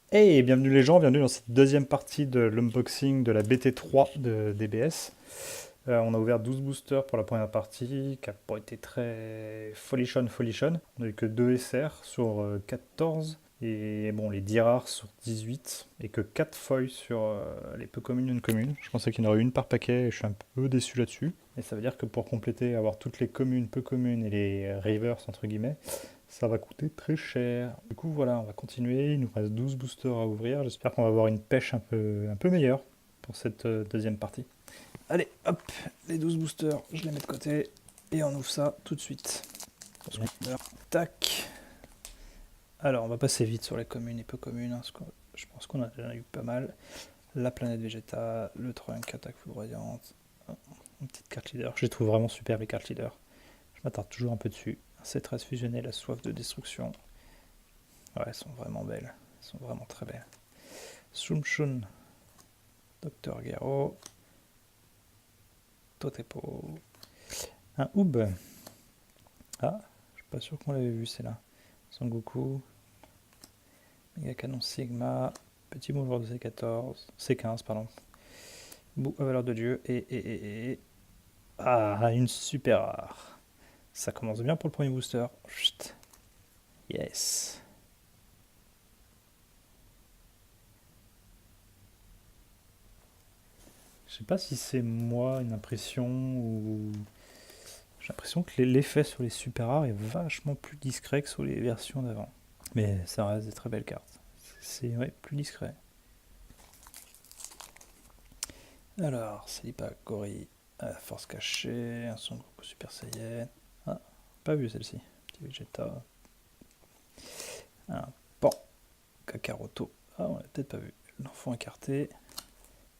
Hey, bienvenue les gens, bienvenue dans cette deuxième partie de l'unboxing de la BT3 de DBS. On a ouvert 12 boosters pour la première partie, qui n'a pas été très folichonne. On a eu que 2 SR sur 14, et bon, les 10 rares sur 18, et que 4 foils sur les peu communes et non communes. Je pensais qu'il y en aurait une par paquet, et je suis un peu déçu là-dessus. Et ça veut dire que pour compléter, avoir toutes les communes, peu communes et les rivers, entre guillemets, ça va coûter très cher. Du coup, voilà, on va continuer. Il nous reste 12 boosters à ouvrir. J'espère qu'on va avoir une pêche un peu meilleure pour cette deuxième partie. Allez, hop, les 12 boosters, je les mets de côté. Et on ouvre ça tout de suite. Tac. Alors, on va passer vite sur les communes et peu communes, hein, parce que je pense qu'on a déjà eu pas mal. La planète Vegeta, le trunk, attaque foudroyante, une petite carte leader. Je les trouve vraiment super, les cartes leaders. Je m'attarde toujours un peu dessus. Un C13 fusionné, la soif de destruction. Ouais, elles sont vraiment belles. Elles sont vraiment très belles. Shun, Docteur Gero, Totepo, un Oob. Ah, je suis pas sûr qu'on l'avait vu, c'est là. Sangoku, Mega Canon Sigma, Petit Mouveur de C14, C15, pardon. Bou à valeur de Dieu, et. Ah, une super rare. Ça commence bien pour le premier booster. Chut. Yes. Je sais pas si c'est moi une impression ou j'ai l'impression que l'effet sur les super rares est vachement plus discret que sur les versions d'avant. Mais ça reste des très belles cartes. C'est ouais, plus discret. Alors, Salipa, Gori, Force cachée, un Son Goku Super Saiyan. Ah, pas vu celle-ci. Petit Vegeta. Un Pan, Kakaroto. Ah, on l'a peut-être pas vu. L'enfant écarté.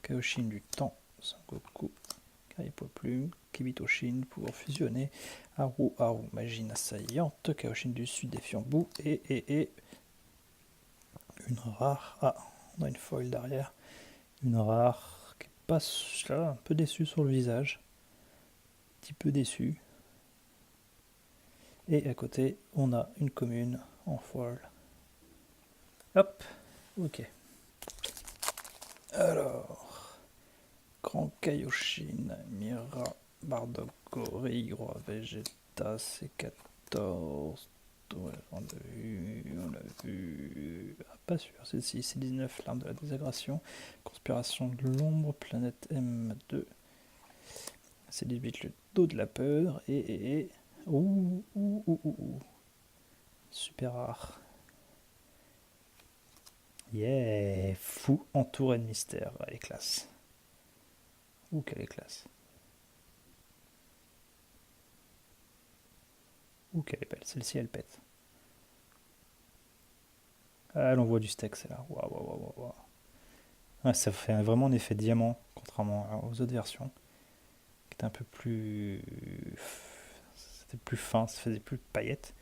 Kaoshin du temps, Son Goku. Karipo Plume, Kibitoshin, pouvoir fusionner. Haru, magie assaillante. Kaoshin du sud, défiant Bou. Et une rare. Ah, on a une foil derrière. Une rare qui passe là, un peu déçu sur le visage. Un petit peu déçu. Et à côté, on a une commune en foil. Hop, ok. Alors, Grand Kaioshin, Mira, Bardock, Gori, Roi Vegeta, C14. Ouais, on l'a vu. Ah, pas sûr, celle-ci, C19, l'arme de la désagration. Conspiration de l'ombre, planète M2. C18, le dos de la peur. Et. Ouh. Super rare. Yeah, fou entouré de mystère. Elle est classe. Ouh, quelle est classe. Ouh, quelle est belle. Celle-ci, elle pète. Ah, elle envoie du steak, celle-là. Waouh. Ouais, ça fait vraiment un effet diamant, contrairement aux autres versions, qui étaient un peu plus. C'était plus fin, ça faisait plus paillettes.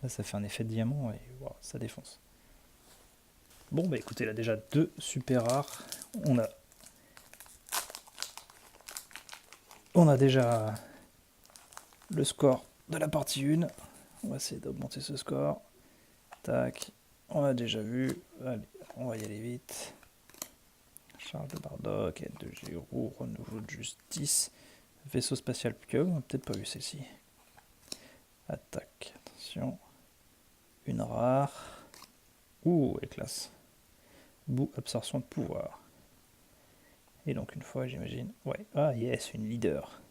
Là, ça fait un effet diamant et wow, ça défonce. Bon, bah écoutez, là déjà deux super rares. On a, on a déjà le score de la partie 1. On va essayer d'augmenter ce score. Tac, on a déjà vu. Allez, on va y aller vite. Charge de Bardock, aide de Giroud, renouveau de justice, vaisseau spatial Pio, on n'a peut-être pas vu celle-ci. Attaque, attention. Une rare. Ouh, elle est classe. Bout, absorption de pouvoir. Et donc une fois, j'imagine. Ouais, ah yes, une leader.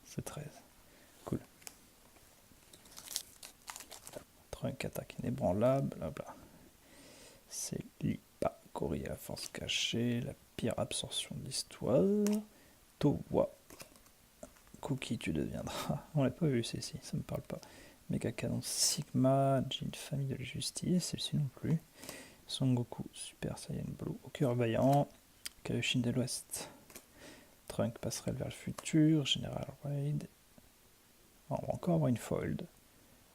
C'est 13. Cool. Trunk attaque inébranlable, blabla. C'est Lipa, Cory à la force cachée, la pire absorption de l'histoire. Towa, Cookie, tu deviendras. On l'a pas vu celle-ci, ça me parle pas. Mega Canon Sigma, Jean Famille de la Justice, celle-ci non plus. Son Goku Super Saiyan Blue au cœur vaillant. Kaioshin de l'Ouest. Trunk passerelle vers le futur. Général Raid. On va encore avoir une fold.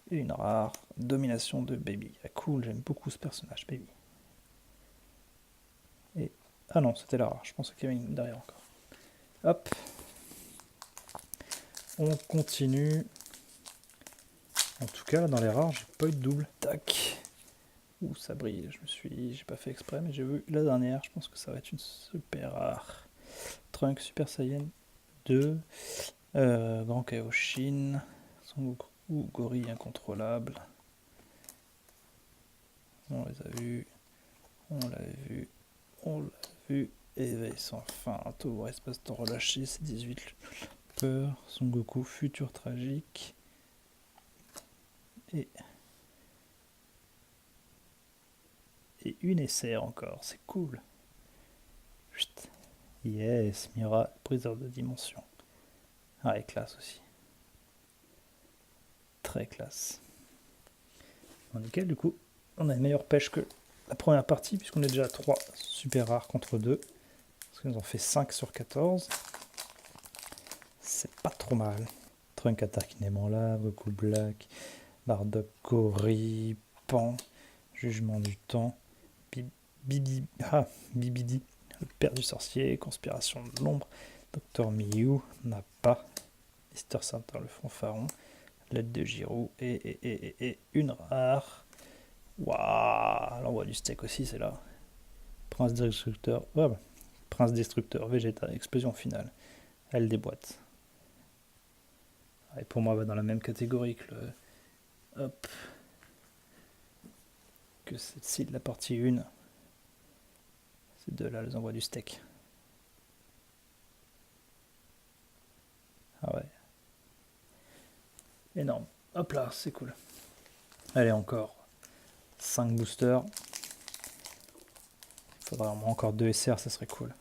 Et une rare. Domination de Baby. Ah, cool, j'aime beaucoup ce personnage, Baby. Et. Ah non, c'était la rare. Je pensais qu'il y avait une derrière encore. Hop. On continue. En tout cas, dans les rares, j'ai pas eu de double. Tac. Ouh, ça brille, j'ai pas fait exprès, mais j'ai vu la dernière, je pense que ça va être une super rare. Trunk Super Saiyan 2, Grand Kaioshin, Son Goku, Gorille incontrôlable. On les a vus, on l'a vu, on l'a vu. Éveil sans fin, tour espace-temps relâché, c'est 18 peur. Son Goku, futur tragique. Et une SR encore, c'est cool. Chut. Yes, Mira, briseur de dimension. Ah, et classe aussi. Très classe. Bon, nickel, du coup, on a une meilleure pêche que la première partie, puisqu'on est déjà à 3 super rares contre 2. Parce qu'ils nous ont fait 5 sur 14. C'est pas trop mal. Trunk Attack Nemala, Goku Black, Bardock, Cory, Pan, Jugement du Temps, Bibidi, le père du sorcier, Conspiration de l'ombre, Dr Miyu, Nappa, Mister Center le fanfaron, l'aide de Giroud et une rare. Waouh, l'envoi du steak aussi, c'est là. Prince Destructeur, Prince Destructeur, Vegeta, explosion finale. Elle déboîte. Et pour moi, va dans la même catégorie que le. Hop. Que celle-ci de la partie 1. Ces deux-là, les envois du steak. Ah ouais. Énorme. Hop là, c'est cool. Allez, encore 5 boosters. Faudrait encore 2 SR, ça serait cool.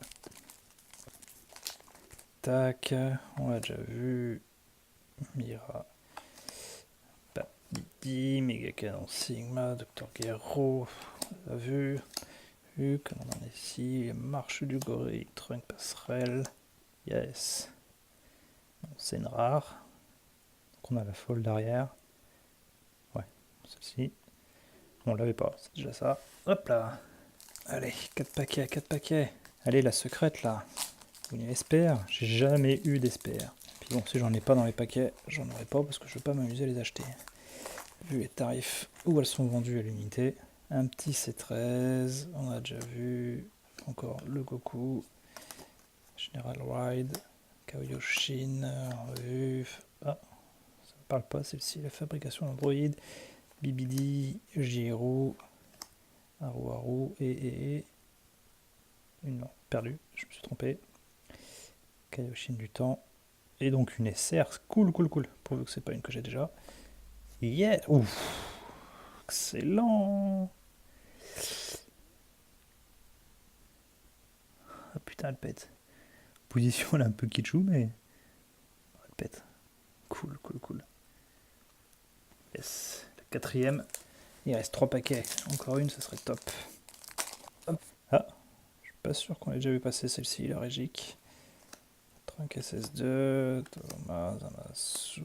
Tac, on l'a déjà vu. Mira. Babidi, Mega Canon Sigma, Dr Gero, on l'a vu. Comme on en est ici, Marche du Gorille, Trunk Passerelle. Yes. Bon, c'est une rare. Donc on a la folle derrière. Ouais, celle-ci. On l'avait pas, c'est déjà ça. Hop là. Allez, 4 paquets, 4 paquets. Allez, la secrète là. Une espère. J'ai jamais eu d'espère. Puis bon, si j'en ai pas dans les paquets, j'en aurai pas parce que je veux pas m'amuser à les acheter. Vu les tarifs où elles sont vendues à l'unité. Un petit C13, on a déjà vu. Encore le Goku. General Ride. Kaioshin, revue. Ah, ça ne parle pas celle-ci. La fabrication d'Android. Bibidi, Giroud. Haru et. Non, perdu, je me suis trompé. Kaioshin du temps. Et donc une SR, cool. Pourvu que c'est pas une que j'ai déjà. Yeah! Ouf! Excellent! Ah putain, elle pète. Position, elle est un peu kitschou, mais. Elle pète. Cool. Yes. La quatrième. Il reste 3 paquets. Encore une, ça serait top. Hop. Ah! Je suis pas sûr qu'on ait déjà vu passer celle-ci, la Régique. Trunk SS2, Thomas, Zamasu,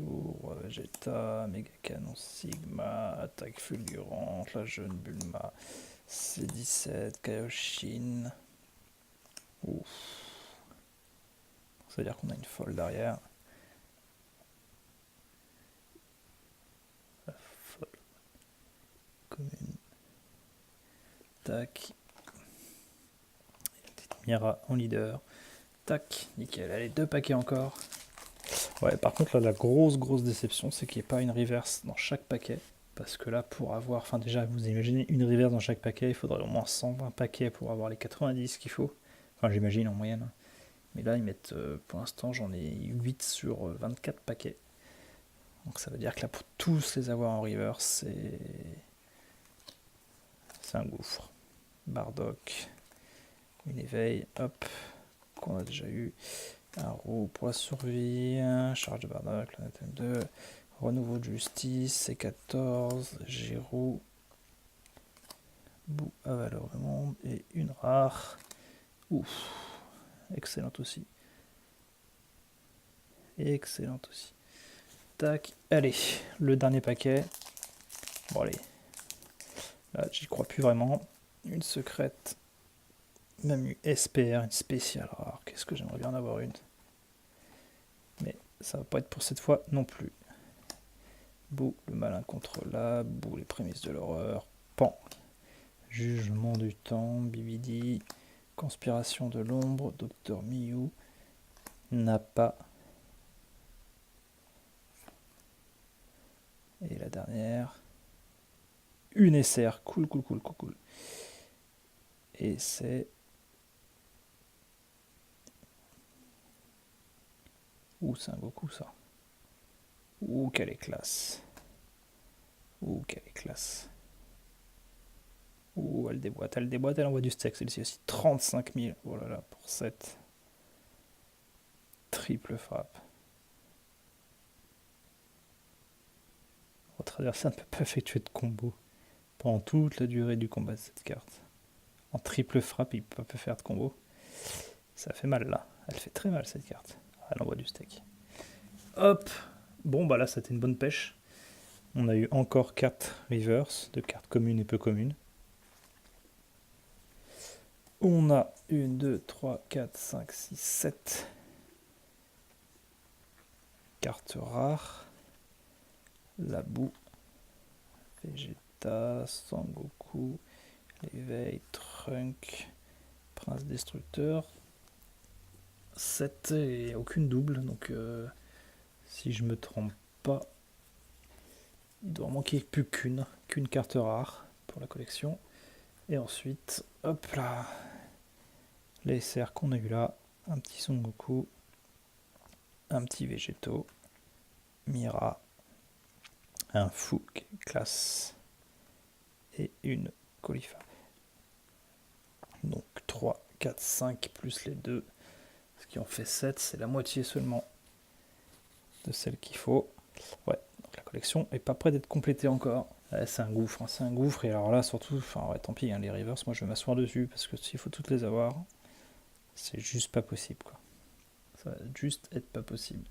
Vegeta, Mega Canon Sigma, Attaque Fulgurante, la jeune Bulma, C17, Kaioshin. Ouf. Ça veut dire qu'on a une folle derrière. La folle. Commune. Tac. Et la petite Mira en leader. Tac, nickel. Allez, 2 paquets encore. Ouais, par contre, là, la grosse déception, c'est qu'il n'y ait pas une reverse dans chaque paquet. Parce que là, pour avoir, enfin déjà, vous imaginez une reverse dans chaque paquet, il faudrait au moins 120 paquets pour avoir les 90 qu'il faut. Enfin, j'imagine en moyenne. Mais là, ils mettent, pour l'instant, j'en ai 8 sur 24 paquets. Donc ça veut dire que là, pour tous les avoir en reverse, c'est un gouffre. Bardock, une éveil, hop, qu'on a déjà eu. Un roue pour la survie, charge de Bardock, planète M2, renouveau de justice, C14, Giroud, bout à valeur de monde et une rare. Ouf, excellente aussi. Excellente aussi. Tac, allez, le dernier paquet. Bon allez, là j'y crois plus vraiment. Une secrète, même une SPR, une spéciale rare. Qu'est-ce que j'aimerais bien en avoir une. Mais ça va pas être pour cette fois non plus. Bou, le mal incontrôlable, Bou, les prémices de l'horreur, Pan, Jugement du temps, BBD, Conspiration de l'ombre, Dr Miyu, Nappa. Et la dernière, une SR, cool. Et c'est... Ouh, c'est un Goku ça. Ouh, quelle est classe. Ouh, elle déboîte, elle envoie du steak, celle-ci aussi. 35 000, oh là là, pour 7. Triple frappe. Votre adversaire ne peut pas effectuer de combo pendant toute la durée du combat de cette carte. En triple frappe, il ne peut pas faire de combo. Ça fait mal là, elle fait très mal cette carte. Elle envoie du steak. Hop. Bon bah là c'était une bonne pêche. On a eu encore 4 reverse de cartes communes et peu communes. On a 1, 2, 3, 4, 5, 6, 7 cartes rares. La boue, Vegeta, Sangoku, l'éveil, Trunk, Prince Destructeur. 7 et aucune double, donc si je me trompe pas, il doit manquer plus qu'une carte rare pour la collection. Et ensuite, hop là, les SR qu'on a eu là, un petit Son Goku, un petit Végéto, Mira, un Fouk classe et une Colifa. Donc 3, 4, 5 plus les 2, ce qui en fait 7, c'est la moitié seulement de celle qu'il faut. Ouais, donc la collection est pas près d'être complétée encore. Ouais, c'est un gouffre, hein, c'est un gouffre. Et alors là, surtout, enfin ouais, tant pis, hein, les reverse, moi je vais m'asseoir dessus parce que s'il faut toutes les avoir, c'est juste pas possible, quoi. Ça va juste être pas possible.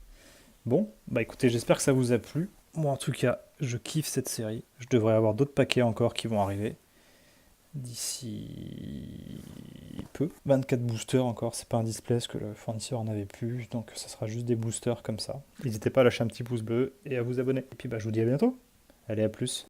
Bon, bah écoutez, j'espère que ça vous a plu. Moi en tout cas, je kiffe cette série. Je devrais avoir d'autres paquets encore qui vont arriver d'ici peu. 24 boosters encore, c'est pas un display parce que le fournisseur en avait plus, donc ça sera juste des boosters comme ça. N'hésitez pas à lâcher un petit pouce bleu et à vous abonner. Et puis bah je vous dis à bientôt. Allez, à plus.